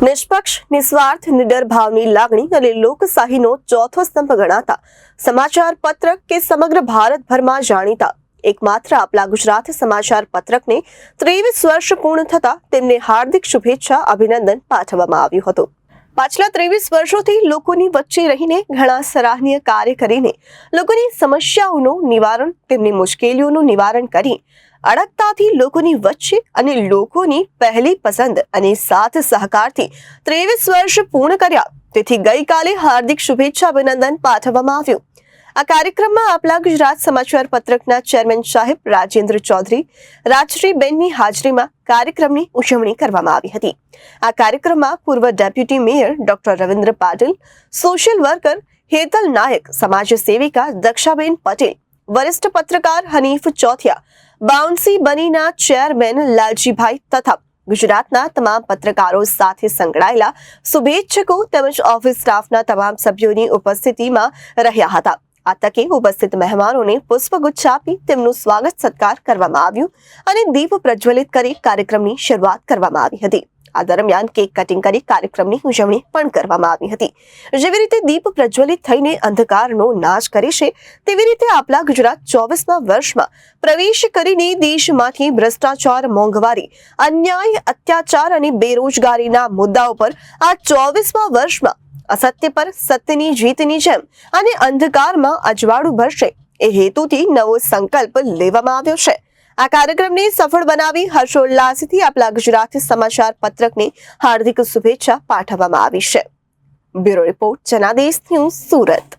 નિષ્પક્ષ, નિસ્વાર્થ, નિડર ભાવની લાગણી અને લોકશાહીનો ચોથો સ્તંભ ગણાતા સમાચાર પત્રક કે સમગ્ર ભારતભરમાં જાણીતા એકમાત્ર આપલા ગુજરાત સમાચાર પત્રકને 23 વર્ષ પૂર્ણ થતા તેમને હાર્દિક શુભેચ્છા અભિનંદન પાઠવવામાં આવ્યું હતું। પાછલા 23 વર્ષોથી લોકોની વચ્ચે રહીને ઘણા સરાહનીય કાર્ય કરીને લોકોની સમસ્યાઓનું નિવારણ, તેમની મુશ્કેલીઓનું નિવારણ કરી અડગતાથી લોકોની વચ્ચે અને લોકોની પહેલી પસંદ અને સાથ સહકારથી 23 વર્ષ પૂર્ણ કર્યા। તેથી ગઈકાલે હાર્દિક શુભેચ્છા અભિનંદન પાઠવવામાં આવ્યું। આ કાર્યક્રમમાં આપલા ગુજરાત સમાચાર પત્રકના ચેરમેન સાહેબ રાજેન્દ્ર ચૌધરી, રાજશ્રીબેનની હાજરીમાં કાર્યક્રમની ઉજવણી કરવામાં આવી હતી। આ કાર્યક્રમમાં પૂર્વ deputy mayor doctor Ravindra Patil, social worker Hetal Nayak, સમાજ સેવિકા દક્ષાબેન પટેલ, વરિષ્ઠ પત્રકાર હનીફ ચોથિયા, બાઉન્સી બનીના ચેરમેન લાલજીભાઈ તથા ગુજરાતના તમામ પત્રકારો સાથે સંકળાયેલા શુભેચ્છકો તેમજ ઓફિસ સ્ટાફના તમામ સભ્યોની ઉપસ્થિતિમાં રહ્યા હતા। આ તકે ઉપસ્થિત મહેમાનોને પુષ્પગુચ્છ આપી તેમનું સ્વાગત સત્કાર કરવામાં આવ્યું અને દીપ પ્રજ્વલિત કરી કાર્યક્રમની શરૂઆત કરવામાં આવી હતી। આ દરમિયાન કેક કટિંગ કરી કાર્યક્રમની ઉજવણી પણ કરવામાં આવી હતી। જેવી રીતે દીપ પ્રજ્વલિત થઈને અંધકારનો નાશ કરે છે, તેવી રીતે આપલા ગુજરાત 24મા વર્ષમાં પ્રવેશ કરીને દેશમાંથી ભ્રષ્ટાચાર, મોંઘવારી, અન્યાય, અત્યાચાર અને બેરોજગારીના મુદ્દાઓ પર આ 24મા વર્ષમાં અસત્ય પર સત્યની જીતની જેમ અને અંધકારમાં અજવાળું ભરશે એ હેતુથી નવો સંકલ્પ લેવામાં આવ્યો છે। આ કાર્યક્રમને સફળ બનાવી હર્ષોલ્લાસથી આપલા ગુજરાત સમાચાર પત્રકને હાર્દિક શુભેચ્છા પાઠવવામાં આવી છે। Bureau report, Janadesh news, Surat.